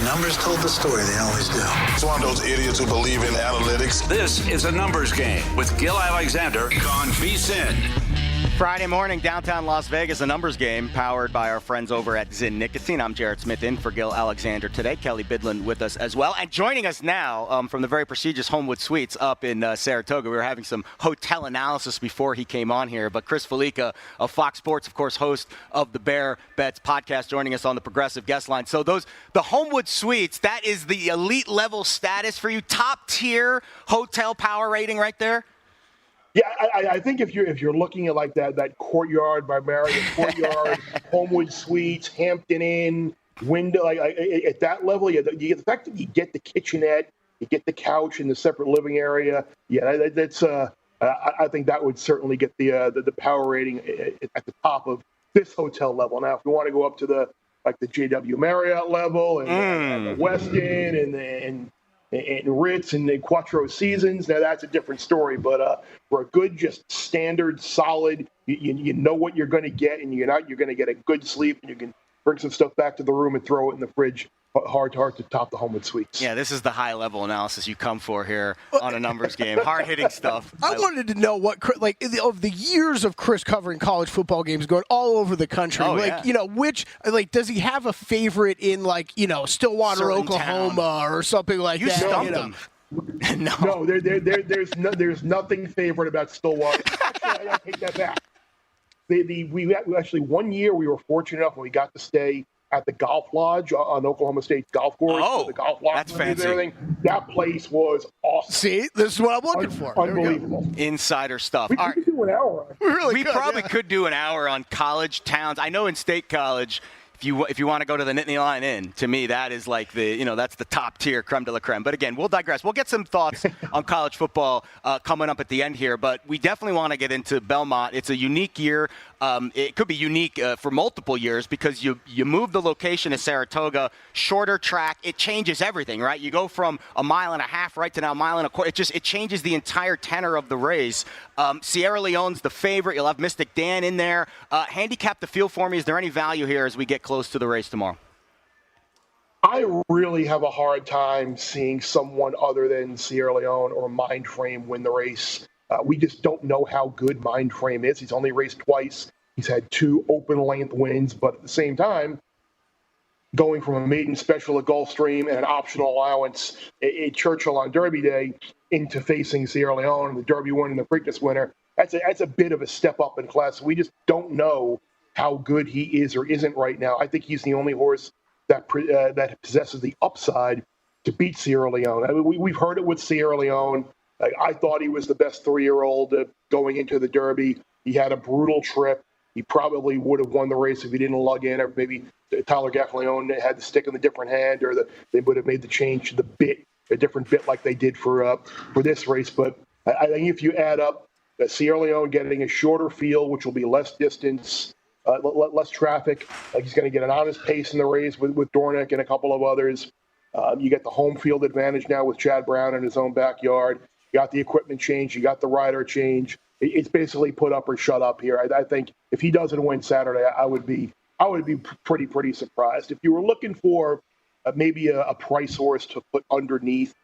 numbers told the story. They always do. It's one of those idiots who believe in analytics. This is a numbers game with Gil Alexander on VSiN. Friday morning, downtown Las Vegas, a numbers game powered by our friends over at Zyn Nicotine. I'm Jared Smith in for Gil Alexander today. Kelley Bydlon with us as well. And joining us now from the very prestigious Homewood Suites up in Saratoga. We were having some hotel analysis before he came on here. But Chris Fallica of Fox Sports, of course, host of the Bear Bets podcast, joining us on the Progressive guest line. So the Homewood Suites, that is the elite level status for you. Top tier hotel power rating right there. Yeah, I think if you're looking at like that Courtyard by Marriott, Courtyard, Homewood Suites, Hampton Inn, window, at that level, you get the fact that you get the kitchenette, you get the couch in the separate living area. Yeah, that's I think that would certainly get the power rating at the top of this hotel level. Now, if you want to go up to the JW Marriott level and the Westin and Ritz and the Quattro Seasons, now that's a different story. But for a good, just standard, solid, you know what you're going to get, and you're going to get a good sleep, and you can bring some stuff back to the room and throw it in the fridge. Hard to top the Homewood Suites. Yeah, this is the high-level analysis you come for here on a numbers game. Hard-hitting stuff. I wanted to know what, of the years of Chris covering college football games going all over the country, which, does he have a favorite in, Stillwater, certain Oklahoma, town, or something like that? Stumped him. No, there's nothing favorite about Stillwater. Actually, I take that back. We actually, one year we were fortunate enough when we got to stay at the Golf Lodge on Oklahoma State's golf course. Oh, the Golf Lodge, that's fancy. Everything. That place was awesome. See, this is what I'm looking for. Unbelievable. Insider stuff. We could do an hour on it. We probably could do an hour on college towns. I know in State College, if you want to go to the Nittany Lion Inn, to me that is like that's the top tier, creme de la creme. But again, we'll digress. We'll get some thoughts on college football coming up at the end here. But we definitely want to get into Belmont. It's a unique year. It could be unique for multiple years because you move the location to Saratoga, shorter track. It changes everything, right? You go from a mile and a half right to now a mile and a quarter. It changes the entire tenor of the race. Sierra Leone's the favorite. You'll have Mystic Dan in there. Handicap the field for me. Is there any value here as we get close to the race tomorrow? I really have a hard time seeing someone other than Sierra Leone or Mindframe win the race. We just don't know how good Mindframe is. He's only raced twice. He's had 2 open-length wins, but at the same time, going from a maiden special at Gulfstream and an optional allowance at Churchill on Derby Day into facing Sierra Leone and the Derby winner and the Preakness winner, that's a bit of a step up in class. We just don't know how good he is or isn't right now. I think he's the only horse that possesses the upside to beat Sierra Leone. I mean, we've heard it with Sierra Leone. I thought he was the best 3-year-old going into the Derby. He had a brutal trip. He probably would have won the race if he didn't lug in, or maybe Tyler Gaffalione had the stick in the different hand, or they would have made the change to the bit, a different bit like they did for this race. But I think if you add up Sierra Leone getting a shorter field, which will be less distance, less traffic, he's going to get an honest pace in the race with Dornick and a couple of others. You get the home field advantage now with Chad Brown in his own backyard. You got the equipment change. You got the rider change. It's basically put up or shut up here. I think if he doesn't win Saturday, I would be pretty surprised. If you were looking for maybe a price horse to put underneath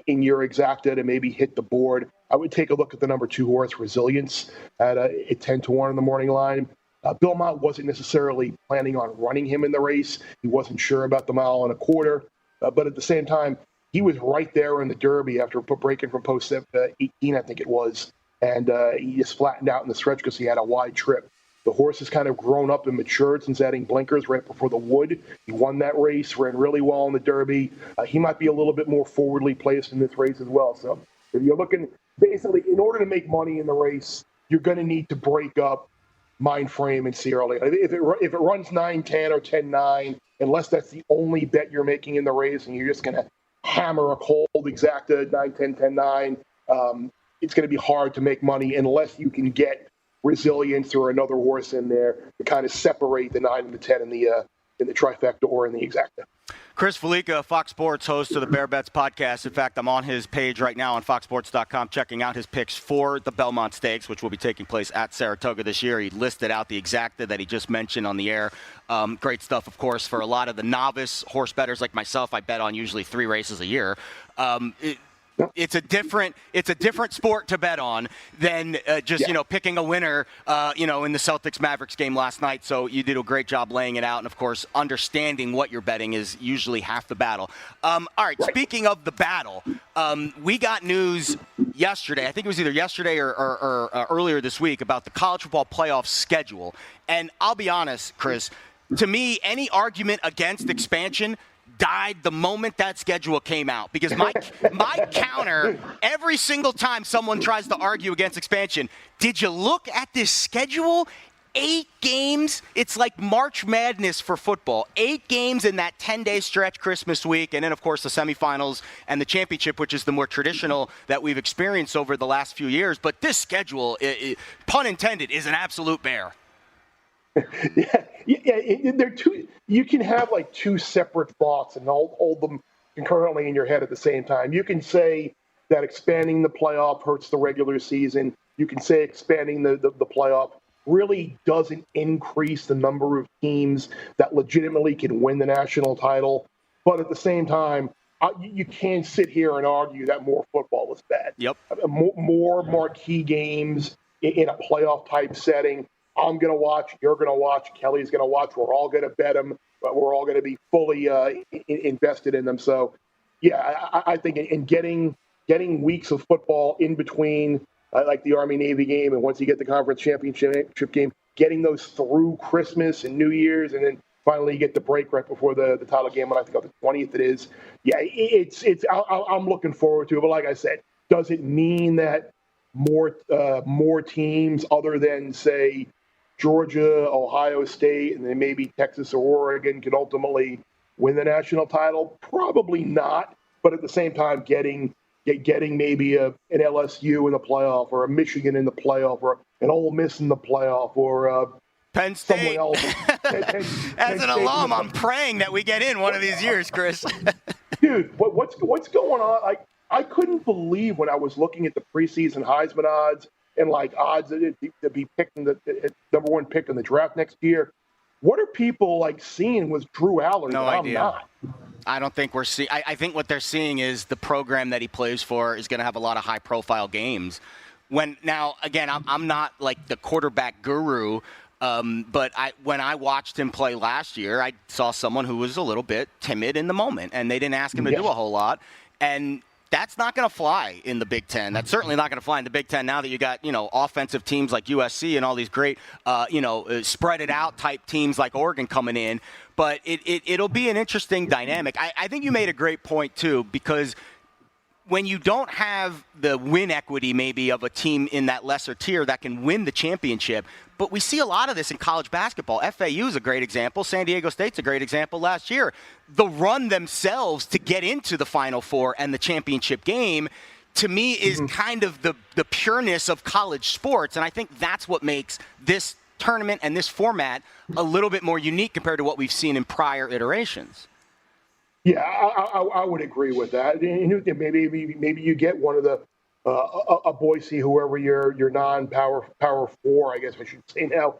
in your exacta to maybe hit the board, I would take a look at the number 2 horse, Resilience, at 10-1 in the morning line. Belmont wasn't necessarily planning on running him in the race. He wasn't sure about the 1.25 miles. But at the same time, he was right there in the Derby after breaking from post 18, I think it was. And he just flattened out in the stretch because he had a wide trip. The horse has kind of grown up and matured since adding blinkers right before the Wood. He won that race, ran really well in the Derby. He might be a little bit more forwardly placed in this race as well. So if you're looking, basically, in order to make money in the race, you're going to need to break up Mindframe and Sierra Leone. If it runs 9-10 or 10-9, unless that's the only bet you're making in the race and you're just going to hammer a cold exacta 9-10, 10-9, it's going to be hard to make money unless you can get Resilience or another horse in there to kind of separate the 9 and the 10 in the trifecta or in the exacta. Chris Fallica, Fox Sports host of the Bear Bets podcast. In fact, I'm on his page right now on foxsports.com checking out his picks for the Belmont Stakes, which will be taking place at Saratoga this year. He listed out the exacta that he just mentioned on the air. Great stuff, of course, for a lot of the novice horse bettors like myself. I bet on usually 3 races a year. It's a different sport to bet on than picking a winner in the Celtics Mavericks game last night. So you did a great job laying it out, and of course understanding what you're betting is usually half the battle. All right, speaking of the battle, we got news yesterday. I think it was either yesterday or earlier this week about the college football playoff schedule. And I'll be honest, Chris, to me, any argument against expansion died the moment that schedule came out, because my counter every single time someone tries to argue against expansion, did you look at this schedule? 8 games. It's like March Madness for football. 8 games in that 10-day stretch Christmas week, and then, of course, the semifinals and the championship, which is the more traditional that we've experienced over the last few years. But this schedule, pun intended, is an absolute bear. Yeah, they're two. You can have like 2 separate thoughts and hold them concurrently in your head at the same time. You can say that expanding the playoff hurts the regular season. You can say expanding the playoff really doesn't increase the number of teams that legitimately can win the national title. But at the same time, you can't sit here and argue that more football is bad. Yep. More marquee games in a playoff type setting. I'm going to watch, you're going to watch, Kelly's going to watch, we're all going to bet them, but we're all going to be fully invested in them. So, yeah, I think in getting weeks of football in between, like the Army-Navy game, and once you get the conference championship game, getting those through Christmas and New Year's, and then finally you get the break right before the title game, and I think on the 20th it is. Yeah, I'm looking forward to it. But like I said, does it mean that more teams other than, say, Georgia, Ohio State, and then maybe Texas or Oregon can ultimately win the national title? Probably not. But at the same time, getting maybe an LSU in the playoff, or a Michigan in the playoff, or an Ole Miss in the playoff, or Penn State. Someone else. As an alum, I'm praying that we get in one of these years, Chris. Dude, what's going on? I couldn't believe when I was looking at the preseason Heisman odds and like odds to be picked in the number 1 pick in the draft next year. What are people like seeing with Drew Aller? No idea. I'm not. I don't think we're seeing. I think what they're seeing is the program that he plays for is going to have a lot of high-profile games. When I'm not like the quarterback guru, but when I watched him play last year, I saw someone who was a little bit timid in the moment, and they didn't ask him to do a whole lot. And that's not going to fly in the Big Ten. That's certainly not going to fly in the Big Ten now that you got, offensive teams like USC and all these great, spread it out type teams like Oregon coming in. But it'll be an interesting dynamic. I think you made a great point, too, because when you don't have the win equity maybe of a team in that lesser tier that can win the championship, but we see a lot of this in college basketball. FAU is a great example. San Diego State's a great example last year. The run themselves to get into the Final Four and the championship game, to me, is kind of the pureness of college sports, and I think that's what makes this tournament and this format a little bit more unique compared to what we've seen in prior iterations. Yeah, I would agree with that. Maybe you get one of the a Boise, whoever your non-power 4, I guess I should say now,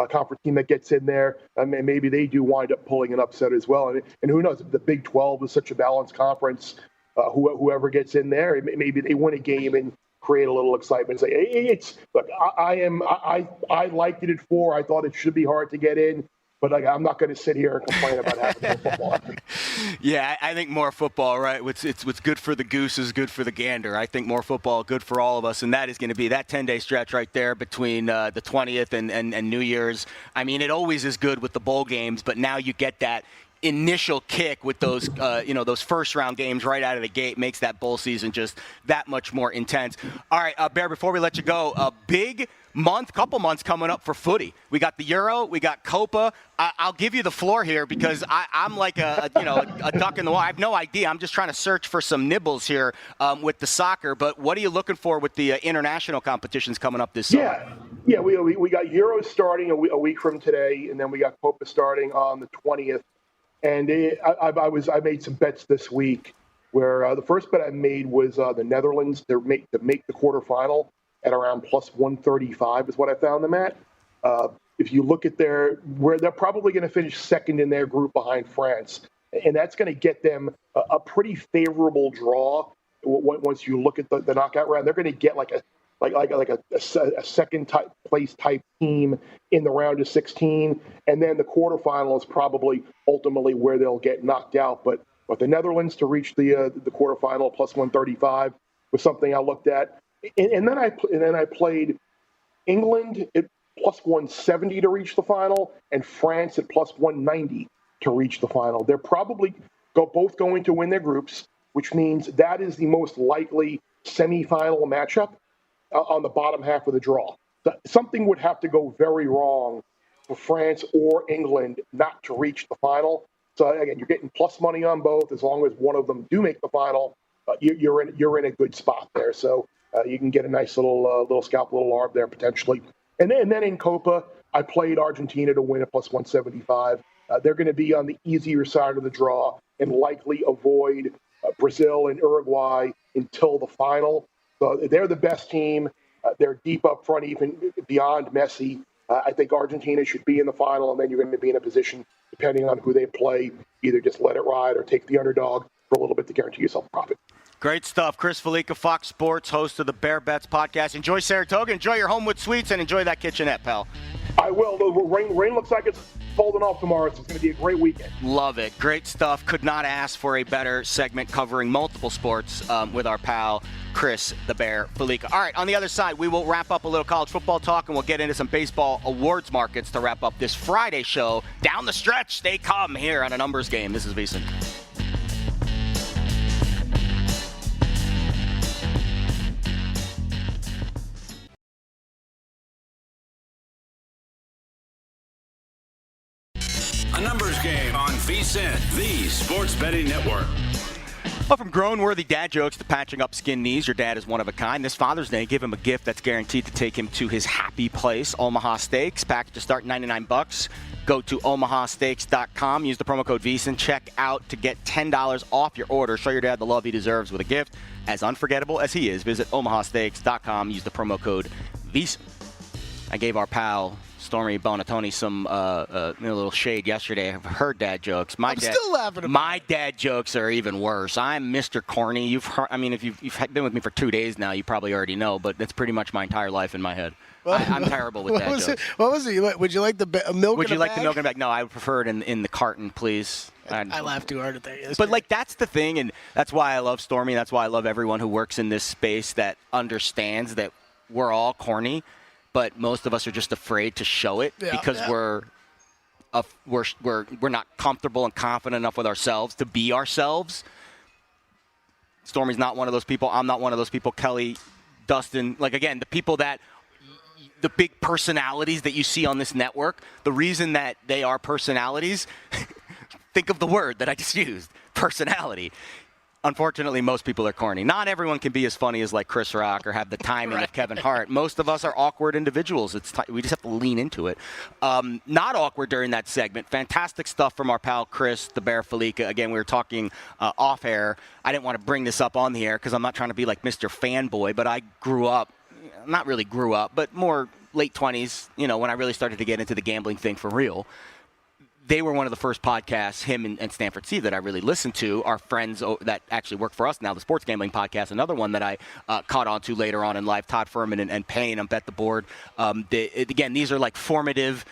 conference team that gets in there. I mean, maybe they do wind up pulling an upset as well. And who knows? If the Big 12 is such a balanced conference, whoever gets in there, maybe they win a game and create a little excitement. I liked it at 4. I thought it should be hard to get in. But I'm not going to sit here and complain about having more football. Yeah, I think more football, right? What's good for the goose is good for the gander. I think more football, good for all of us, and that is going to be that 10-day stretch right there between the 20th and New Year's. I mean, it always is good with the bowl games, but now you get that initial kick with those those first round games right out of the gate. Makes that bowl season just that much more intense. All right, Bear, before we let you go, a big couple months coming up for footy. We got the Euro, we got Copa. I'll give you the floor here because I'm like a duck in the wall. I have no idea. I'm just trying to search for some nibbles here with the soccer. But what are you looking for with the international competitions coming up this summer? Yeah, we got Euro starting a week from today, and then we got Copa starting on the 20th. And I made some bets this week where the first bet I made was the Netherlands to make the quarterfinal at around plus 135 is what I found them at. If you look at where they're probably going to finish second in their group behind France, and that's going to get them a pretty favorable draw. Once you look at the knockout round, they're going to get like a second place type team in the round of 16, and then the quarterfinal is probably ultimately where they'll get knocked out. But the Netherlands to reach the quarterfinal plus 135 was something I looked at, and then I played England at plus 170 to reach the final, and France at plus 190 to reach the final. They're probably both going to win their groups, which means that is the most likely semifinal matchup on the bottom half of the draw. Something would have to go very wrong for France or England not to reach the final. So again, you're getting plus money on both. As long as one of them do make the final, you're in a good spot there. So you can get a nice little scalp, little arb there potentially. And then in Copa, I played Argentina to win at plus 175. They're going to be on the easier side of the draw and likely avoid Brazil and Uruguay until the final. So they're the best team. They're deep up front, even beyond Messi. I think Argentina should be in the final, and then you're going to be in a position, depending on who they play, either just let it ride or take the underdog for a little bit to guarantee yourself profit. Great stuff. Chris Fallica, Fox Sports, host of the Bear Bets podcast. Enjoy Saratoga, enjoy your Homewood Suites, and enjoy that kitchenette, pal. I will. The rain looks like it's folding off tomorrow, so it's going to be a great weekend. Love it. Great stuff. Could not ask for a better segment covering multiple sports with our pal, Chris the Bear Fallica. All right, on the other side, we will wrap up a little college football talk, and we'll get into some baseball awards markets to wrap up this Friday show. Down the stretch, they come here on a numbers game. This is VSiN. A numbers game on VSiN, the sports betting network. Well, from grown-worthy dad jokes to patching up skin knees, your dad is one of a kind. This Father's Day, give him a gift that's guaranteed to take him to his happy place. Omaha Steaks, packages start $99. Go to omahasteaks.com. Use the promo code VSiN. Check out to get $10 off your order. Show your dad the love he deserves with a gift as unforgettable as he is. Visit omahasteaks.com. Use the promo code VSiN. I gave our pal Stormy Bonatoni some little shade yesterday. I've heard dad jokes. I'm still laughing about my dad jokes are even worse. I'm Mr. Corny. You've heard, I mean, if you've been with me for 2 days now, you probably already know, but that's pretty much my entire life in my head. I'm terrible with dad jokes. What was it? Would you like the milk Would in you a like bag? the milk in a bag? No, I would prefer it in the carton, please. I laughed too hard at that. But, like, that's the thing, and that's why I love Stormy. That's why I love everyone who works in this space that understands that we're all corny. But most of us are just afraid to show it because we're not comfortable and confident enough with ourselves to be ourselves. Stormy's not one of those people. I'm not one of those people. Kelly, Dustin, like, again, the people that the big personalities that you see on this network, the reason that they are personalities, think of the word that I just used, personality. Unfortunately, most people are corny. Not everyone can be as funny as like Chris Rock or have the timing of Kevin Hart. Most of us are awkward individuals. We just have to lean into it. Not awkward during that segment. Fantastic stuff from our pal Chris, the Bear Fallica. Again, we were talking off air. I didn't want to bring this up on the air because I'm not trying to be like Mr. Fanboy, but I grew up, not really grew up, but more late 20s, when I really started to get into the gambling thing for real. They were one of the first podcasts, him and Stanford Steve, that I really listened to. Our friends that actually work for us now, the Sports Gambling Podcast, another one that I caught on to later on in life, Todd Furman and Payne on Bet the Board. Again, these are like formative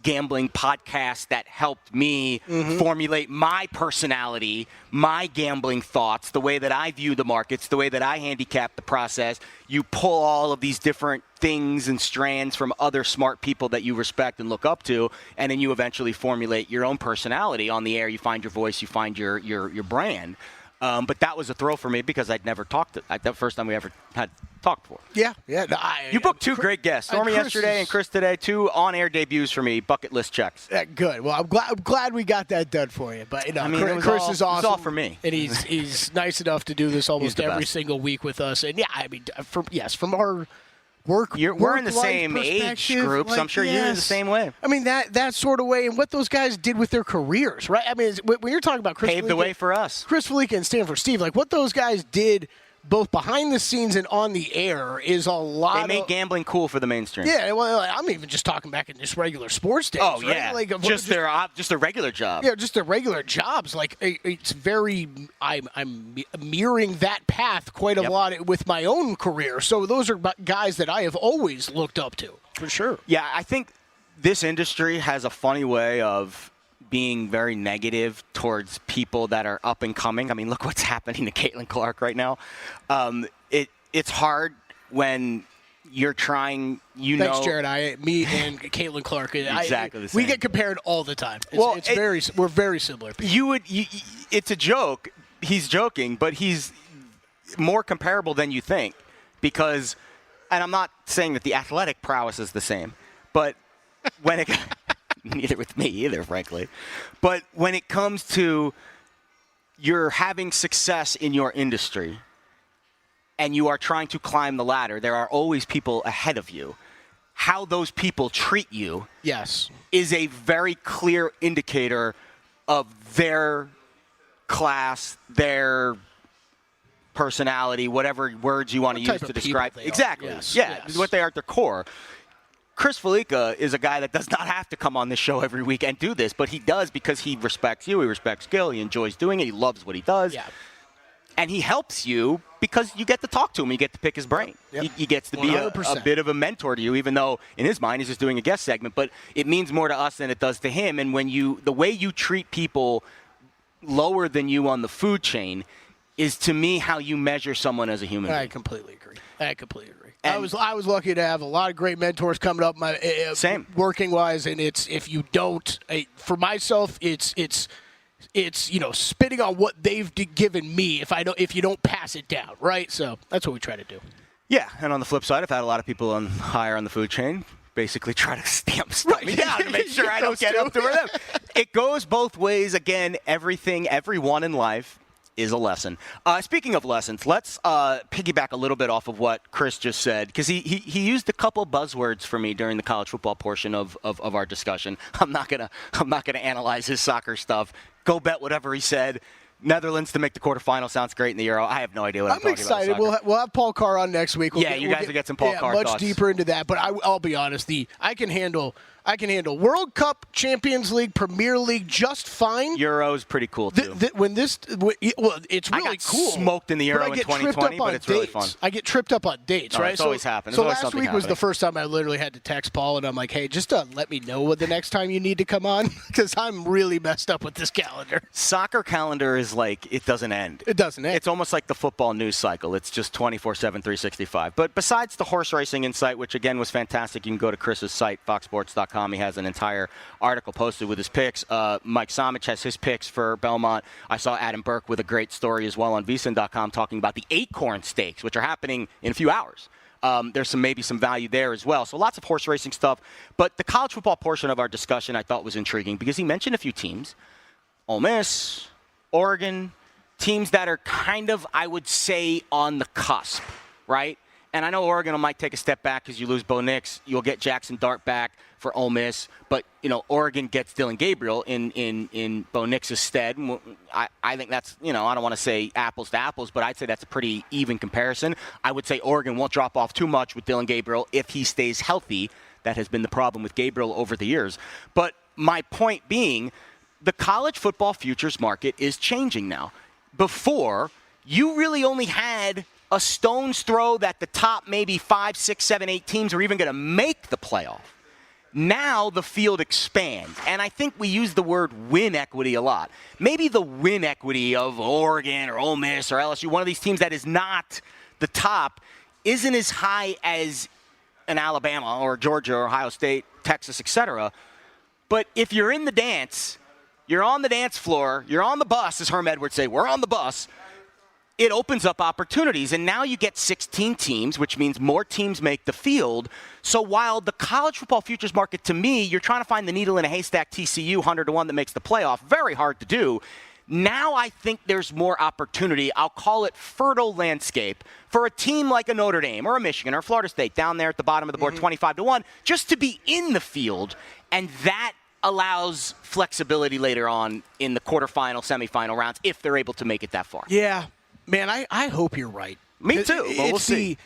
gambling podcasts that helped me formulate my personality, my gambling thoughts, the way that I view the markets, the way that I handicap the process. You pull all of these different things and strands from other smart people that you respect and look up to, and then you eventually formulate your own personality on the air. You find your voice, you find your brand. But that was a thrill for me because I'd never talked to the first time we ever had talked before. Yeah. No, you booked two great guests, Stormy yesterday and Chris today, two on-air debuts for me, bucket list checks. Yeah, good. Well, I'm glad we got that done for you. But Chris is awesome. It was all for me, and he's nice enough to do this almost every single week with us. And yeah, I mean, from our we're in the same age group, so I'm sure you're the same way. I mean, that sort of way, and what those guys did with their careers, right? I mean, when you're talking about Chris paved the way for us. Chris Fallica and Stanford Steve, like what those guys did both behind the scenes and on the air is a lot. They made gambling cool for the mainstream. Yeah, well, I'm even just talking back in just regular sports days. Oh, right? yeah. Like, just their regular job. Yeah, just their regular jobs. Like, it's very, I'm mirroring that path quite a lot with my own career. So those are guys that I have always looked up to, for sure. Yeah, I think this industry has a funny way of being very negative towards people that are up and coming. I mean, look what's happening to Caitlin Clark right now. It's hard when you're trying, Thanks, Jared. Me and Caitlin Clark. Exactly the same. We get compared all the time. We're very similar. It's a joke. He's joking, but he's more comparable than you think because, and I'm not saying that the athletic prowess is the same, but when it neither with me either, frankly. But when it comes to you're having success in your industry and you are trying to climb the ladder, there are always people ahead of you. How those people treat you is a very clear indicator of their class, their personality, whatever words you want to use to describe. Exactly. What they are at their core. Chris Fallica is a guy that does not have to come on this show every week and do this, but he does because he respects you, he respects Gil, he enjoys doing it, he loves what he does. Yeah. And he helps you because you get to talk to him, you get to pick his brain. Yep. He gets to be a bit of a mentor to you, even though in his mind he's just doing a guest segment, but it means more to us than it does to him. And when the way you treat people lower than you on the food chain is, to me, how you measure someone as a human being. I completely agree. I was lucky to have a lot of great mentors coming up same working wise, and it's if you don't for myself it's spitting on what they've given me if you don't pass it down, right? So that's what we try to do. Yeah, and on the flip side, I've had a lot of people higher on the food chain basically try to stamp me down to make sure I don't get up to them. It goes both ways. Again, everyone in life is a lesson. Speaking of lessons, let's piggyback a little bit off of what Chris just said, because he used a couple buzzwords for me during the college football portion of our discussion. I'm not gonna analyze his soccer stuff. Go bet whatever he said. Netherlands to make the quarterfinal sounds great in the Euro. I have no idea what I'm talking excited. about. We'll have Paul Carr on next week. You guys will get some Paul Carr much thoughts. Deeper into that. But I'll be honest. I can handle World Cup, Champions League, Premier League just fine. Euro's pretty cool too. It's really I got cool. Smoked in the Euro in 2020, but it's really fun. I get tripped up on dates, right? It's always happened. So last week was the first time I literally had to text Paul, and I'm like, hey, just let me know what the next time you need to come on, because I'm really messed up with this calendar. Soccer calendar is like, it doesn't end. It doesn't end. It's almost like the football news cycle. It's just 24/7, 365. But besides the horse racing insight, which again was fantastic, you can go to Chris's site, foxsports.com. He has an entire article posted with his picks. Mike Somich has his picks for Belmont. I saw Adam Burke with a great story as well on vsin.com talking about the Acorn Stakes, which are happening in a few hours. There's maybe some value there as well. So lots of horse racing stuff. But the college football portion of our discussion I thought was intriguing because he mentioned a few teams. Ole Miss, Oregon, teams that are kind of, I would say, on the cusp, right? And I know Oregon might take a step back because you lose Bo Nix. You'll get Jackson Dart back for Ole Miss. But, Oregon gets Dylan Gabriel in Bo Nix's stead. I think that's, I don't want to say apples to apples, but I'd say that's a pretty even comparison. I would say Oregon won't drop off too much with Dylan Gabriel if he stays healthy. That has been the problem with Gabriel over the years. But my point being, the college football futures market is changing now. Before, you really only had a stone's throw that the top maybe 5, 6, 7, 8 teams are even going to make the playoff. Now the field expands, and I think we use the word win equity a lot. Maybe the win equity of Oregon or Ole Miss or LSU, one of these teams that is not the top, isn't as high as an Alabama or Georgia or Ohio State, Texas, etc. But if you're in the dance, you're on the dance floor, you're on the bus, as Herm Edwards say, we're on the bus, it opens up opportunities. And now you get 16 teams, which means more teams make the field. So while the college football futures market, to me, you're trying to find the needle in a haystack TCU 100-1 that makes the playoff, very hard to do. Now I think there's more opportunity. I'll call it fertile landscape for a team like a Notre Dame or a Michigan or Florida State down there at the bottom of the board, 25-1, just to be in the field. And that allows flexibility later on in the quarterfinal, semifinal rounds if they're able to make it that far. Yeah, man, I hope you're right. Me too. Well, we'll see.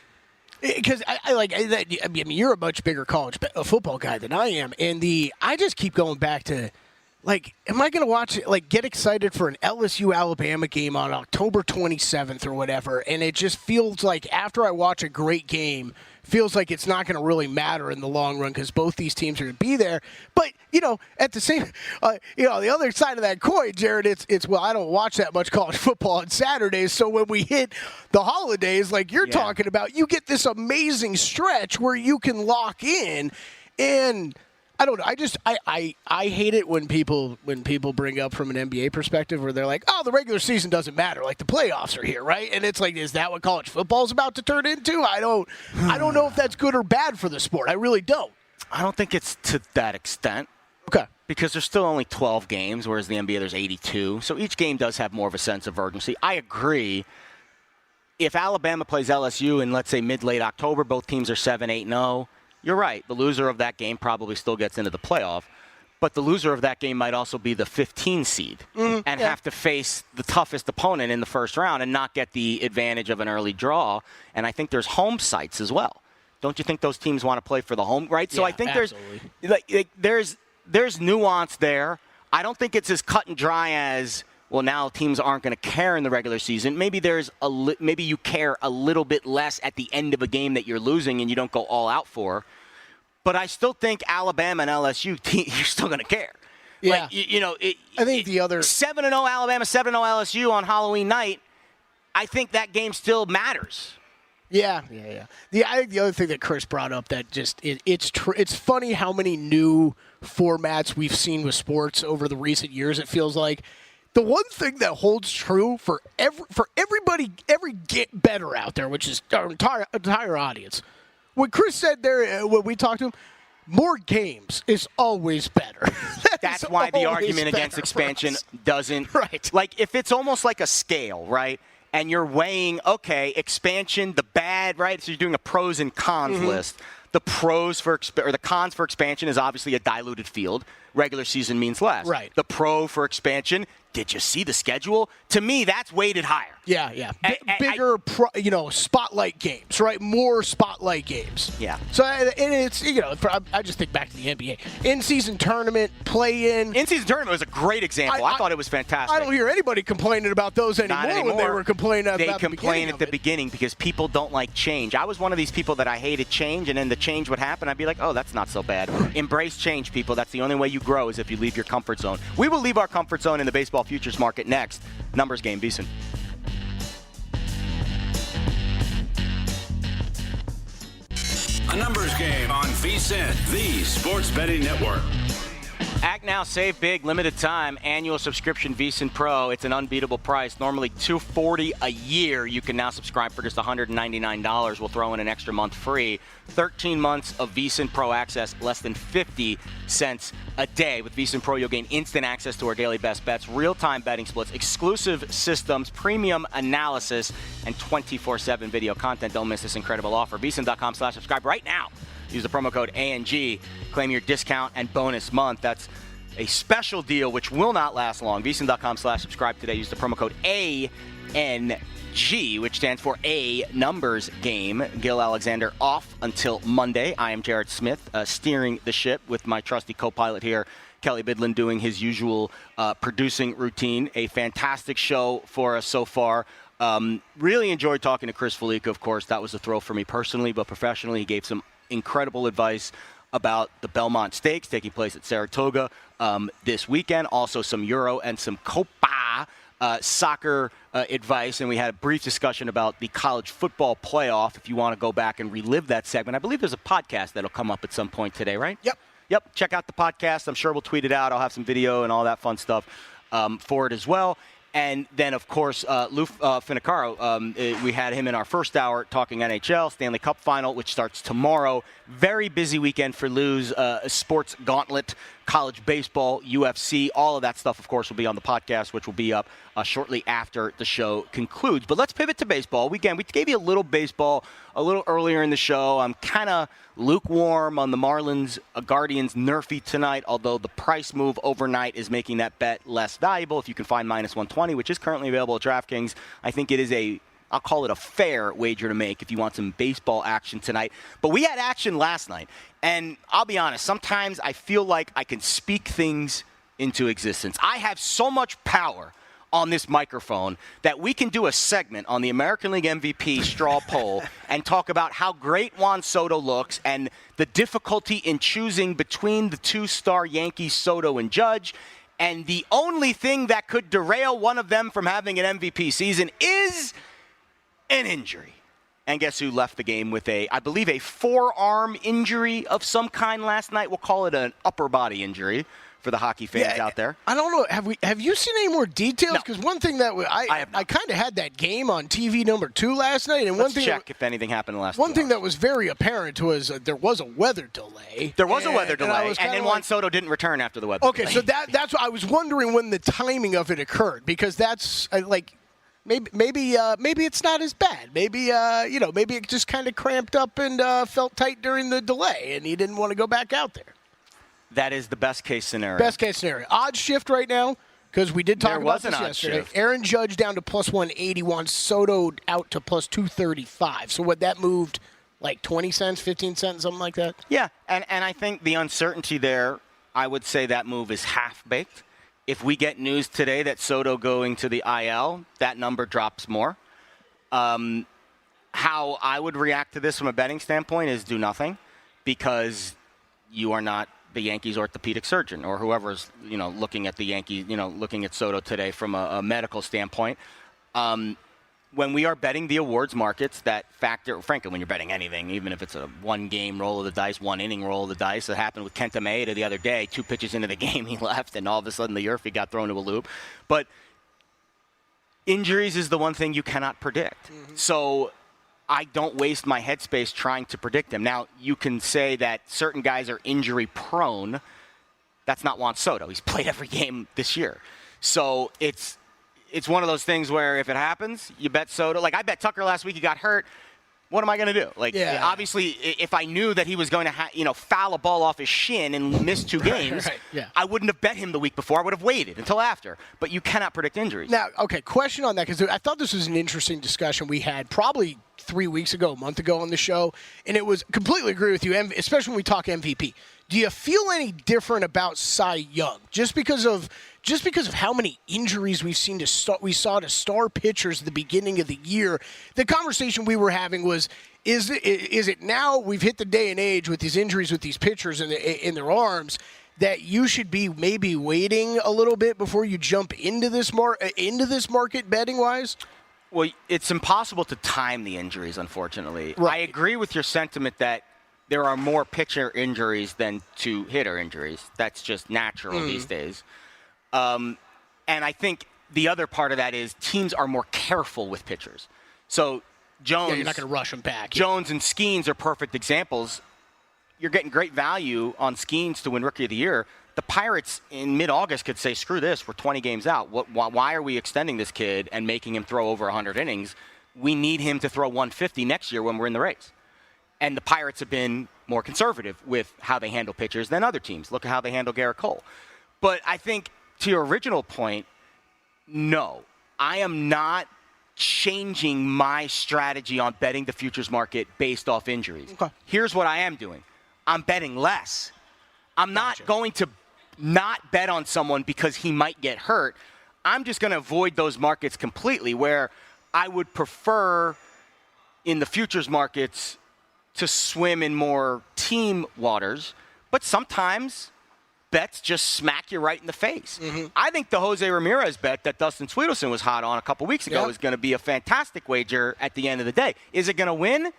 Because I mean, you're a much bigger college football guy than I am, and I just keep going back to. Like, am I going to watch it, like, get excited for an LSU-Alabama game on October 27th or whatever, and it just feels like after I watch a great game, feels like it's not going to really matter in the long run because both these teams are going to be there. But, at the same, the other side of that coin, Jared, it's well, I don't watch that much college football on Saturdays, so when we hit the holidays, like you're talking about, you get this amazing stretch where you can lock in and – I don't know. I hate it when people bring up from an NBA perspective where they're like, oh, the regular season doesn't matter. Like the playoffs are here, right? And it's like, is that what college football is about to turn into? I don't know if that's good or bad for the sport. I really don't. I don't think it's to that extent. Okay. Because there's still only 12 games, whereas in the NBA there's 82. So each game does have more of a sense of urgency. I agree. If Alabama plays LSU in, let's say, mid-late October, both teams are 7-8-0. You're right. The loser of that game probably still gets into the playoff. But the loser of that game might also be the 15 seed and have to face the toughest opponent in the first round and not get the advantage of an early draw. And I think there's home sites as well. Don't you think those teams want to play for the home, right? So I think there's nuance there. I don't think it's as cut and dry as, well, now teams aren't going to care in the regular season. Maybe maybe you care a little bit less at the end of a game that you're losing and you don't go all out for. But I still think Alabama and LSU, you're still going to care. Yeah. Like, I think the other 7-0 Alabama, 7-0 LSU on Halloween night, I think that game still matters. Yeah. I think the other thing that Chris brought up that just it's funny how many new formats we've seen with sports over the recent years. It feels like the one thing that holds true for everybody, every get better out there, which is our entire audience. What Chris said there when we talked to him, more games is always better. That's why the argument against expansion doesn't. Right. Like, if it's almost like a scale, right? And you're weighing, okay, expansion, the bad, right? So you're doing a pros and cons list. The the cons for expansion is obviously a diluted field. Regular season means less. Right. The pro for expansion, did you see the schedule? To me, that's weighted higher. Yeah. Bigger, spotlight games, right? More spotlight games. Yeah. So, and it's, I just think back to the NBA. In-season tournament, play-in. In-season tournament was a great example. I thought it was fantastic. I don't hear anybody complaining about those anymore. When they were complaining about They complain at the beginning because people don't like change. I was one of these people that I hated change, and then the change would happen. I'd be like, oh, that's not so bad. Embrace change, people. That's the only way you grow is if you leave your comfort zone. We will leave our comfort zone in the baseball futures market next. Numbers game, Beeson. A numbers game on VSiN, the Sports Betting Network. Act now, save big, limited time, annual subscription VSiN Pro. It's an unbeatable price. Normally $240 a year. You can now subscribe for just $199. We'll throw in an extra month free. 13 months of VSiN Pro access, less than 50 cents a day. With VSiN Pro, you'll gain instant access to our daily best bets, real-time betting splits, exclusive systems, premium analysis, and 24/7 video content. Don't miss this incredible offer. VSiN.com/subscribe right now. Use the promo code ANG. Claim your discount and bonus month. That's a special deal which will not last long. VSiN.com/subscribe today. Use the promo code ANG, which stands for A Numbers Game. Gil Alexander off until Monday. I am Jared Smith, steering the ship with my trusty co-pilot here, Kelley Bydlon, doing his usual producing routine. A fantastic show for us so far. Really enjoyed talking to Chris Fallica, of course. That was a thrill for me personally, but professionally, he gave some incredible advice about the Belmont Stakes taking place at Saratoga this weekend. Also some Euro and some Copa soccer advice. And we had a brief discussion about the college football playoff. If you want to go back and relive that segment, I believe there's a podcast that'll come up at some point today, right? Yep. Check out the podcast. I'm sure we'll tweet it out. I'll have some video and all that fun stuff for it as well. And then, of course, Lou Finicaro, we had him in our first hour talking NHL, Stanley Cup Final, which starts tomorrow. Very busy weekend for Lou's sports gauntlet college baseball, UFC, all of that stuff, of course, will be on the podcast, which will be up shortly after the show concludes. But let's pivot to baseball. We gave you a little baseball a little earlier in the show. I'm kind of lukewarm on the Marlins Guardians nerfy tonight, although the price move overnight is making that bet less valuable. If you can find minus 120, which is currently available at DraftKings, I think it is I'll call it a fair wager to make if you want some baseball action tonight. But we had action last night, and I'll be honest, sometimes I feel like I can speak things into existence. I have so much power on this microphone that we can do a segment on the American League MVP straw poll and talk about how great Juan Soto looks and the difficulty in choosing between the two-star Yankees, Soto and Judge. And the only thing that could derail one of them from having an MVP season is an injury. And guess who left the game with I believe a forearm injury of some kind last night. We'll call it an upper body injury for the hockey fans out there. I don't know. Have you seen any more details? No. Because one thing that I kind of had that game on TV number 2 last night, and Let's check if anything happened in the last. One thing that was very apparent was there was a weather delay. There was a weather delay, and then Juan Soto didn't return after the weather. Okay, delay. so that's what I was wondering when the timing of it occurred, because that's like. Maybe it's not as bad. Maybe it just kind of cramped up and felt tight during the delay, and he didn't want to go back out there. That is the best case scenario. Best case scenario. Odd shift right now, because we did talk about this yesterday. Shift. Aaron Judge down to plus 181, Soto out to plus 235. So that moved like 20 cents, 15 cents, something like that? Yeah, and I think the uncertainty there, I would say that move is half-baked. If we get news today that Soto going to the IL, that number drops more. How I would react to this from a betting standpoint is do nothing, because you are not the Yankees orthopedic surgeon or whoever's looking at the Yankees, looking at Soto today from a medical standpoint. When we are betting the awards markets, that factor, frankly, when you're betting anything, even if it's a one-game roll of the dice, one-inning roll of the dice, it happened with Kenta Maeda the other day. 2 pitches into the game, he left, and all of a sudden the Yerfie got thrown to a loop. But injuries is the one thing you cannot predict. Mm-hmm. So I don't waste my headspace trying to predict them. Now, you can say that certain guys are injury-prone. That's not Juan Soto. He's played every game this year. So it's one of those things where if it happens, you bet Soto. Like, I bet Tucker last week, he got hurt. What am I going to do? Obviously, if I knew that he was going to foul a ball off his shin and miss 2 games, I wouldn't have bet him the week before. I would have waited until after. But you cannot predict injuries. Now, okay, question on that, because I thought this was an interesting discussion we had probably 3 weeks ago, a month ago on the show, and it was completely agree with you, especially when we talk MVP. Do you feel any different about Cy Young just because of how many injuries we saw to star pitchers at the beginning of the year? The conversation we were having was, is it now we've hit the day and age with these injuries with these pitchers in their arms that you should be maybe waiting a little bit before you jump into this market betting wise? Well, it's impossible to time the injuries, unfortunately. Right. I agree with your sentiment that there are more pitcher injuries than to hitter injuries. That's just natural these days. And I think the other part of that is teams are more careful with pitchers. So Jones, you're not going to rush them back. Jones and Skeens are perfect examples. You're getting great value on Skeens to win Rookie of the Year. The Pirates in mid-August could say, screw this, we're 20 games out. Why are we extending this kid and making him throw over 100 innings? We need him to throw 150 next year when we're in the race. And the Pirates have been more conservative with how they handle pitchers than other teams. Look at how they handle Garrett Cole. But I think to your original point, no. I am not changing my strategy on betting the futures market based off injuries. Okay. Here's what I am doing. I'm betting less. I'm not going to not bet on someone because he might get hurt. I'm just going to avoid those markets completely, where I would prefer in the futures markets to swim in more team waters, but sometimes bets just smack you right in the face. Mm-hmm. I think the Jose Ramirez bet that Dustin Sweetelson was hot on a couple weeks ago is going to be a fantastic wager at the end of the day. Is it going to win?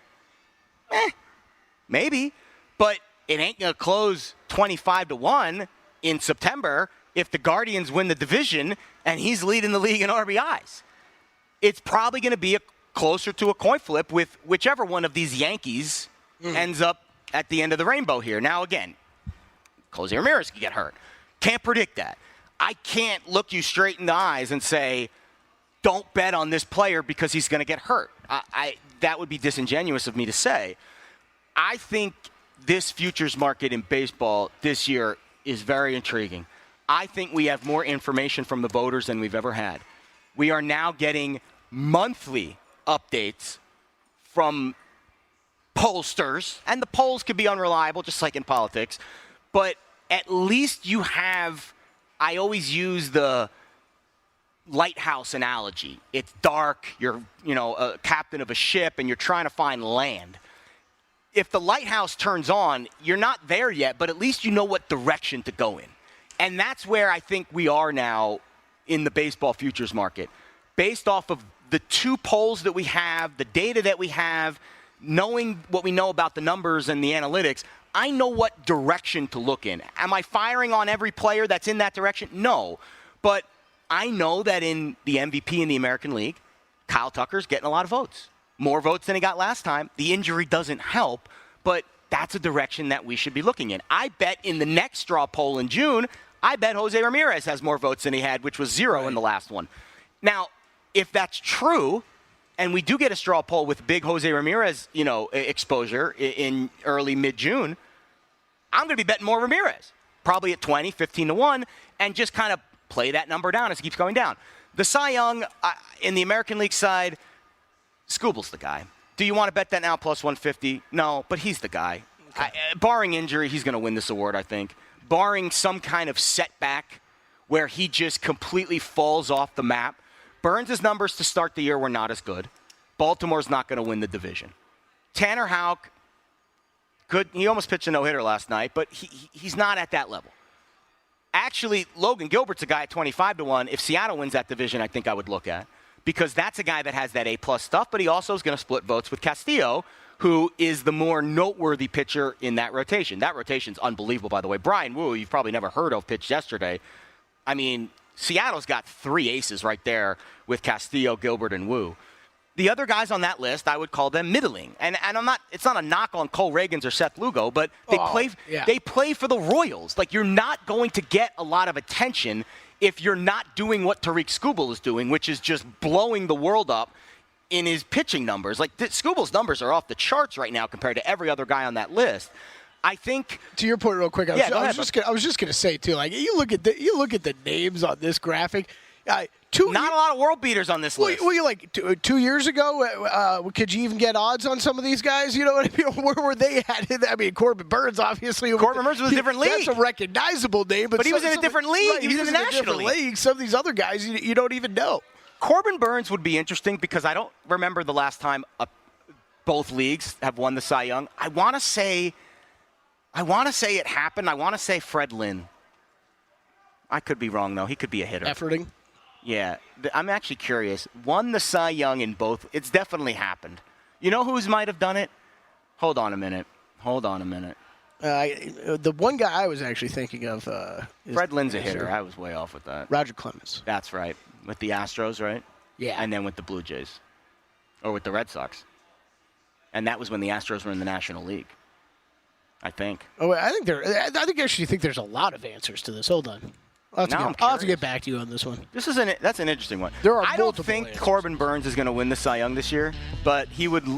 Maybe, but it ain't going to close 25-1 in September if the Guardians win the division and he's leading the league in RBIs. It's probably going to be closer to a coin flip with whichever one of these Yankees ends up at the end of the rainbow here. Now, again, Jose Ramirez could get hurt. Can't predict that. I can't look you straight in the eyes and say, don't bet on this player because he's going to get hurt. That would be disingenuous of me to say. I think this futures market in baseball this year is very intriguing. I think we have more information from the voters than we've ever had. We are now getting monthly updates from pollsters, and the polls could be unreliable, just like in politics, but at least you have, I always use the lighthouse analogy. It's dark, you're, a captain of a ship, and you're trying to find land. If the lighthouse turns on, you're not there yet, but at least you know what direction to go in. And that's where I think we are now in the baseball futures market. Based off of the two polls that we have, the data that we have, knowing what we know about the numbers and the analytics, I know what direction to look in. Am I firing on every player that's in that direction? No. But I know that in the MVP in the American League, Kyle Tucker's getting a lot of votes. More votes than he got last time. The injury doesn't help, but that's a direction that we should be looking in. I bet in the next straw poll in June, I bet Jose Ramirez has more votes than he had, which was 0 in the last one. Now, if that's true, and we do get a straw poll with big Jose Ramirez, exposure in early mid-June, I'm going to be betting more Ramirez, probably at 20, 15 to 1, and just kind of play that number down as it keeps going down. The Cy Young in the American League side, Skubal's the guy. Do you want to bet that now plus 150? No, but he's the guy. Okay. Barring injury, he's going to win this award, I think. Barring some kind of setback where he just completely falls off the map, Burns' numbers to start the year were not as good. Baltimore's not going to win the division. Tanner Houck, good. He almost pitched a no-hitter last night, but he's not at that level. Actually, Logan Gilbert's a guy at 25 to 1. If Seattle wins that division, I think I would look at, because that's a guy that has that A-plus stuff, but he also is going to split votes with Castillo, who is the more noteworthy pitcher in that rotation. That rotation's unbelievable, by the way. Brian Wu, you've probably never heard of, pitched yesterday. I mean, Seattle's got 3 aces right there with Castillo, Gilbert, and Wu. The other guys on that list, I would call them middling. And it's not a knock on Cole Reagans or Seth Lugo, but they play for the Royals. Like, you're not going to get a lot of attention if you're not doing what Tariq Skubal is doing, which is just blowing the world up in his pitching numbers. Like, Skubal's numbers are off the charts right now compared to every other guy on that list. I think, to your point, real quick. I was just gonna say too. Like, you look at the names on this graphic. Not a lot of world beaters on this list. Well, you like 2 years ago, could you even get odds on some of these guys? You know what I mean? Where were they at? I mean, Corbin Burns, obviously. Corbin Burns was a different league. That's a recognizable name, but he was in a different league. Right, he was in the National League. Some of these other guys, you don't even know. Corbin Burns would be interesting because I don't remember the last time both leagues have won the Cy Young. I want to say it happened. I want to say Fred Lynn. I could be wrong, though. He could be a hitter. Efforting? Yeah. I'm actually curious. Won the Cy Young in both. It's definitely happened. You know who's might have done it? Hold on a minute. The one guy I was actually thinking of Fred Lynn's a hitter. I was way off with that. Roger Clemens. That's right. With the Astros, right? Yeah. And then with the Blue Jays. Or with the Red Sox. And that was when the Astros were in the National League. I think. Oh, I actually think there's a lot of answers to this. Hold on. I'll have to get back to you on this one. That's an interesting one. I don't think answers. Corbin Burns is going to win the Cy Young this year, but he would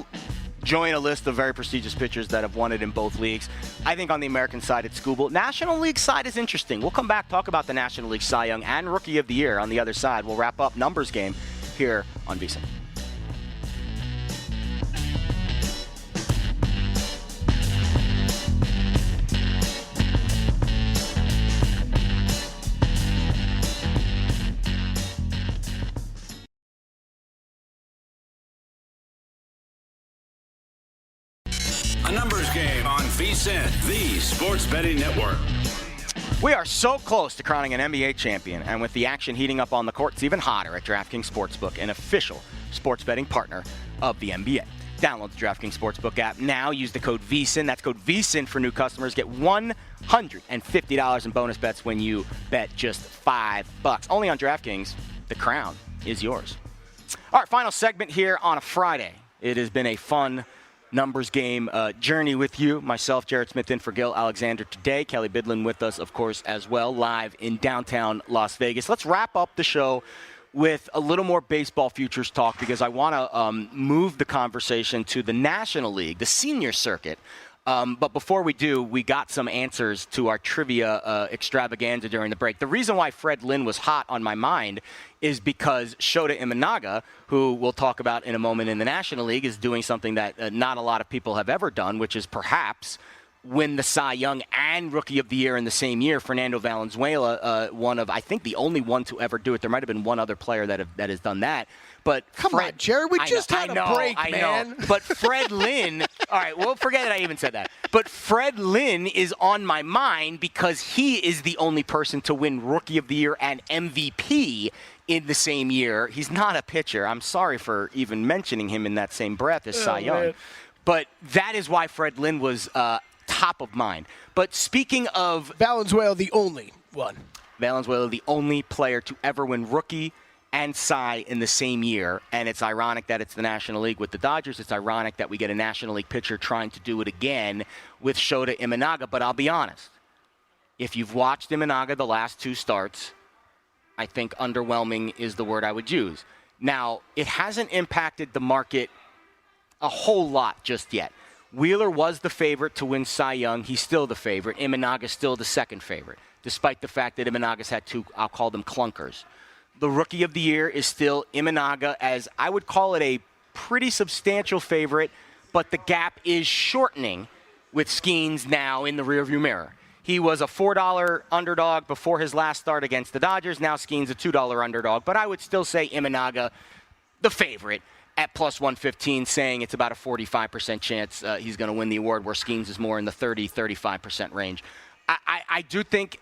join a list of very prestigious pitchers that have won it in both leagues. I think on the American side, it's Skubal. National League side is interesting. We'll come back, talk about the National League Cy Young and Rookie of the Year on the other side. We'll wrap up Numbers Game here on VSiN. A Numbers Game on VSiN, the Sports Betting Network. We are so close to crowning an NBA champion, and with the action heating up on the court, it's even hotter at DraftKings Sportsbook, an official sports betting partner of the NBA. Download the DraftKings Sportsbook app now. Use the code VSiN. That's code VSiN for new customers. Get $150 in bonus bets when you bet just $5. Only on DraftKings. The crown is yours. All right, final segment here on a Friday. It has been a fun numbers game journey with you. Myself, Jared Smith, in for Gil Alexander today. Kelley Bydlon with us, of course, as well, live in downtown Las Vegas. Let's wrap up the show with a little more baseball futures talk because I want to move the conversation to the National League, the senior circuit. But before we do, we got some answers to our trivia extravaganza during the break. The reason why Fred Lynn was hot on my mind is because Shota Imanaga, who we'll talk about in a moment in the National League, is doing something that not a lot of people have ever done, which is perhaps win the Cy Young and Rookie of the Year in the same year. Fernando Valenzuela, one of, I think, the only one to ever do it. There might have been one other player that has done that. But Come on, Jared, we just had a break, man. Know. But Fred Lynn, all right, well, forget it, I even said that. But Fred Lynn is on my mind because he is the only person to win Rookie of the Year and MVP in the same year. He's not a pitcher. I'm sorry for even mentioning him in that same breath as Cy Young. Man. But that is why Fred Lynn was top of mind. But speaking of Valenzuela, the only one. Valenzuela, the only player to ever win Rookie and Cy in the same year. And it's ironic that it's the National League with the Dodgers. It's ironic that we get a National League pitcher trying to do it again with Shota Imanaga. But I'll be honest. If you've watched Imanaga the last two starts, I think underwhelming is the word I would use. Now, it hasn't impacted the market a whole lot just yet. Wheeler was the favorite to win Cy Young. He's still the favorite. Imanaga's still the second favorite, despite the fact that Imanaga's had two, I'll call them clunkers. The Rookie of the Year is still Imanaga, as I would call it a pretty substantial favorite, but the gap is shortening with Skeens now in the rearview mirror. He was a $4 underdog before his last start against the Dodgers. Now Skeens a $2 underdog, but I would still say Imanaga the favorite at plus 115, saying it's about a 45% chance he's going to win the award, where Skeens is more in the 30-35% range. I do think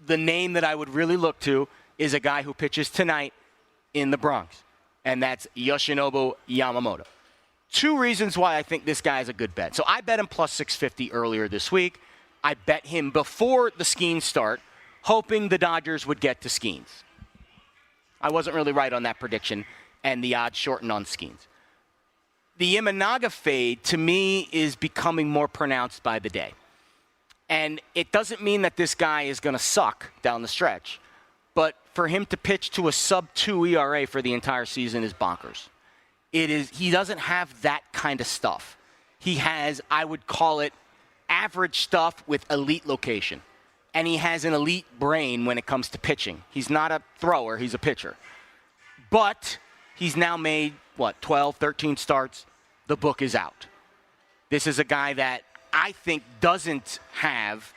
the name that I would really look to is a guy who pitches tonight in the Bronx, and that's Yoshinobu Yamamoto. Two reasons why I think this guy is a good bet. So I bet him plus 650 earlier this week. I bet him before the Skeens start, hoping the Dodgers would get to Skeens. I wasn't really right on that prediction, and the odds shortened on Skeens. The Imanaga fade, to me, is becoming more pronounced by the day. And it doesn't mean that this guy is going to suck down the stretch. But for him to pitch to a sub-2 ERA for the entire season is bonkers. He doesn't have that kind of stuff. He has, I would call it, average stuff with elite location. And he has an elite brain when it comes to pitching. He's not a thrower, he's a pitcher. But he's now made, 12, 13 starts. The book is out. This is a guy that I think doesn't have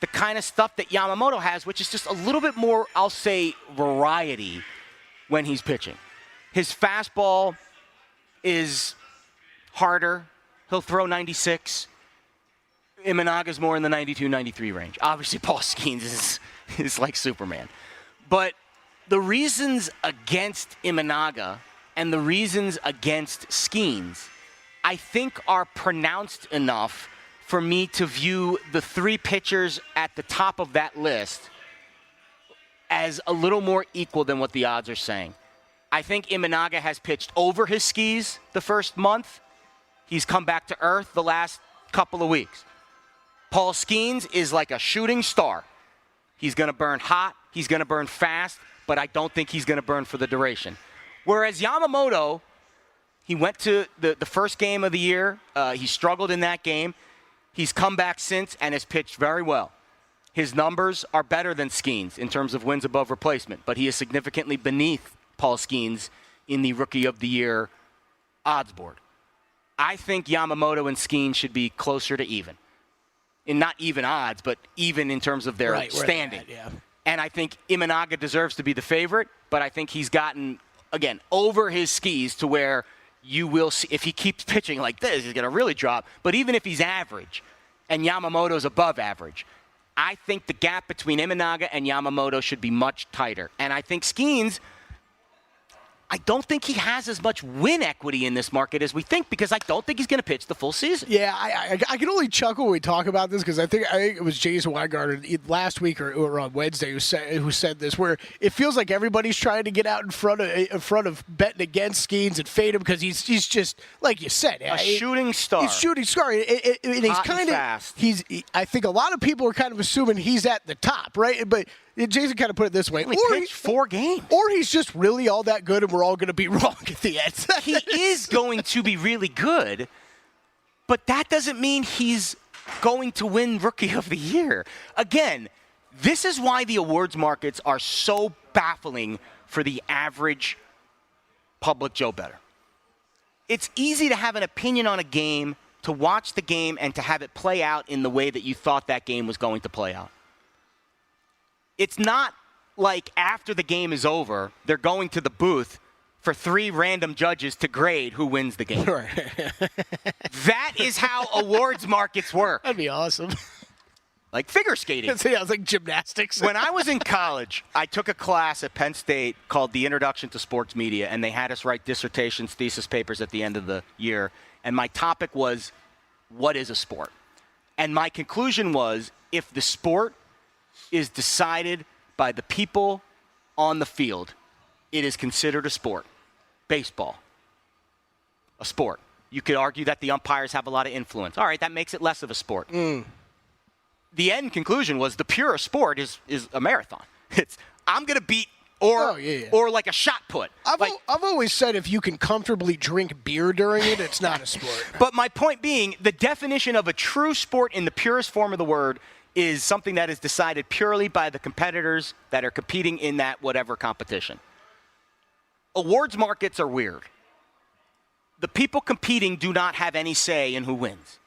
the kind of stuff that Yamamoto has, which is just a little bit more, I'll say, variety when he's pitching. His fastball is harder. He'll throw 96. Imanaga's more in the 92, 93 range. Obviously, Paul Skeens is like Superman. But the reasons against Imanaga and the reasons against Skeens, I think, are pronounced enough for me to view the three pitchers at the top of that list as a little more equal than what the odds are saying. I think Imanaga has pitched over his skis the first month. He's come back to earth the last couple of weeks. Paul Skeens is like a shooting star. He's going to burn hot. He's going to burn fast, but I don't think he's going to burn for the duration. Whereas Yamamoto, he went to the first game of the year. He struggled in that game. He's come back since and has pitched very well. His numbers are better than Skeens in terms of wins above replacement, but he is significantly beneath Paul Skeens in the Rookie of the Year odds board. I think Yamamoto and Skeens should be closer to even. In not even odds, but even in terms of their standing. Yeah. And I think Imanaga deserves to be the favorite, but I think he's gotten, again, over his skis to where you will see, if he keeps pitching like this, he's going to really drop. But even if he's average and Yamamoto's above average, I think the gap between Imanaga and Yamamoto should be much tighter. And I think Skeens, I don't think he has as much win equity in this market as we think because I don't think he's going to pitch the full season. Yeah, I can only chuckle when we talk about this because I think it was Jason Weingarten last week or on Wednesday who said this, where it feels like everybody's trying to get out in front of betting against Skeens and fade him because he's just like you said, a shooting star. He's shooting star, and he's kind of fast. I think a lot of people are kind of assuming he's at the top, right? But Jason kind of put it this way: he pitched 4 games, or he's just really all that good, and we're all going to be wrong at the end. He is going to be really good, but that doesn't mean he's going to win Rookie of the Year. Again, this is why the awards markets are so baffling for the average public Joe bettor. It's easy to have an opinion on a game, to watch the game, and to have it play out in the way that you thought that game was going to play out. It's not like after the game is over, they're going to the booth for 3 random judges to grade who wins the game. Right. That is how awards markets work. That'd be awesome. Like figure skating. Yeah, it's like gymnastics. When I was in college, I took a class at Penn State called The Introduction to Sports Media, and they had us write dissertations, thesis papers at the end of the year. And my topic was, what is a sport? And my conclusion was, if the sport is decided by the people on the field, it is considered a sport. Baseball, a sport. You could argue that the umpires have a lot of influence. All right, that makes it less of a sport. The end conclusion was the purest sport is a marathon. It's I'm going to beat or like a shot put. I've always said if you can comfortably drink beer during it, it's not a sport. But my point being, the definition of a true sport in the purest form of the word is something that is decided purely by the competitors that are competing in that whatever competition. Awards markets are weird. The people competing do not have any say in who wins.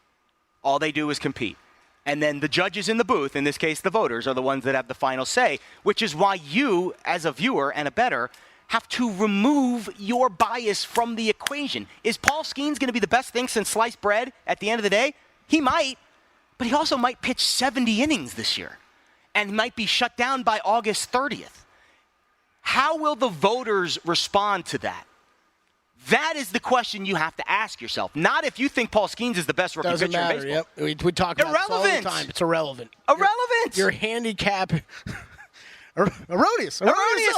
All they do is compete. And then the judges in the booth, in this case the voters, are the ones that have the final say, which is why you, as a viewer and a bettor, have to remove your bias from the equation. Is Paul Skeens going to be the best thing since sliced bread at the end of the day? He might. But he also might pitch 70 innings this year and might be shut down by August 30th. How will the voters respond to that? That is the question you have to ask yourself. Not if you think Paul Skeens is the best rookie pitcher in baseball. Yep. We talk about this all the time. It's irrelevant. Irrelevant. Your handicap. Erroneous on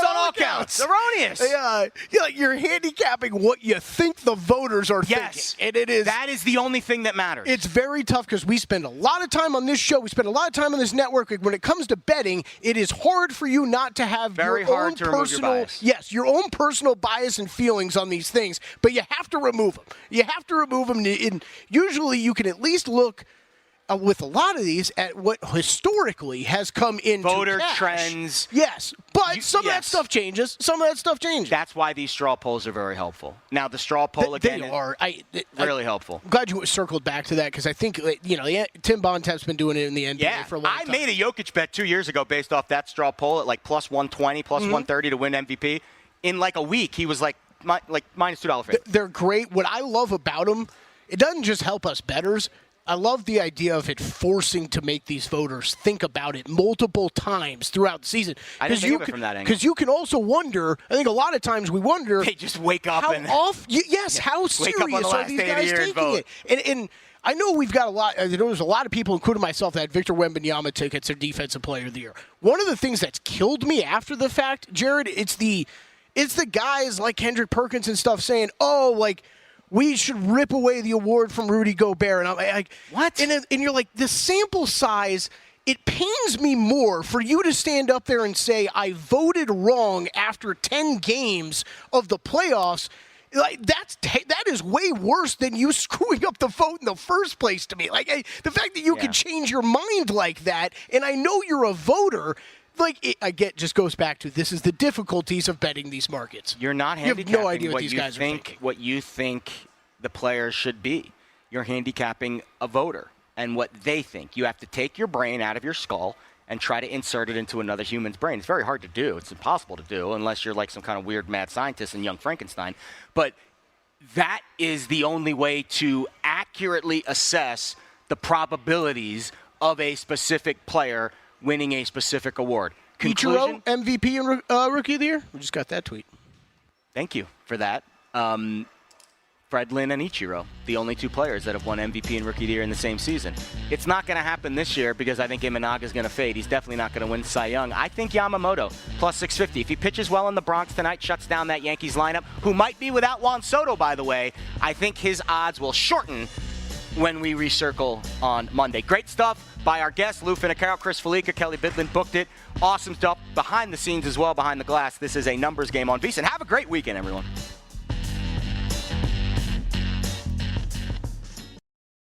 all counts. Erroneous. Yeah, you're handicapping what you think the voters are thinking. And it is. That is the only thing that matters. It's very tough because we spend a lot of time on this show. We spend a lot of time on this network. When it comes to betting, it is hard for you not to have your own personal, your own personal bias and feelings on these things. But you have to remove them. You have to remove them. And usually, you can at least look with a lot of these at what historically has come into voter cash. Trends. Yes, but some of that stuff changes. That's why these straw polls are very helpful. Now, the straw poll again is really helpful. I'm glad you circled back to that because I think Tim Bontemps been doing it in the NBA for a long time. I made a Jokic bet 2 years ago based off that straw poll at like plus 120, plus 130 to win MVP. In like a week, he was like minus $2 favorite. They're great. What I love about them, it doesn't just help us bettors. I love the idea of it forcing to make these voters think about it multiple times throughout the season. I didn't think of it from that angle. Because you can also wonder, I think a lot of times we wonder. They just wake up how serious are these guys taking it? And I know we've got a lot. There's a lot of people, including myself, that had Victor Wembanyama tickets their Defensive Player of the Year. One of the things that's killed me after the fact, Jared, it's the guys like Kendrick Perkins and stuff saying, we should rip away the award from Rudy Gobert. And I'm like, what? And you're like, the sample size, it pains me more for you to stand up there and say, I voted wrong after 10 games of the playoffs. Like that is way worse than you screwing up the vote in the first place to me. The fact that you can change your mind like that, and I know you're a voter. Just goes back to this is the difficulties of betting these markets. You're not handicapping you have no idea what these guys are thinking. What you think the players should be. You're handicapping a voter and what they think. You have to take your brain out of your skull and try to insert it into another human's brain. It's very hard to do. It's impossible to do unless you're like some kind of weird mad scientist in Young Frankenstein. But that is the only way to accurately assess the probabilities of a specific player winning a specific award. Ichiro, MVP and Rookie of the Year? We just got that tweet. Thank you for that. Fredlin and Ichiro, the only two players that have won MVP and Rookie of the Year in the same season. It's not going to happen this year because I think Imanaga is going to fade. He's definitely not going to win Cy Young. I think Yamamoto, plus 650. If he pitches well in the Bronx tonight, shuts down that Yankees lineup, who might be without Juan Soto, by the way, I think his odds will shorten when we recircle on Monday. Great stuff by our guests, Lou Finicaro, Chris Fallica, Kelley Bydlon booked it. Awesome stuff behind the scenes as well, behind the glass. This is a numbers game on VSiN. Have a great weekend, everyone.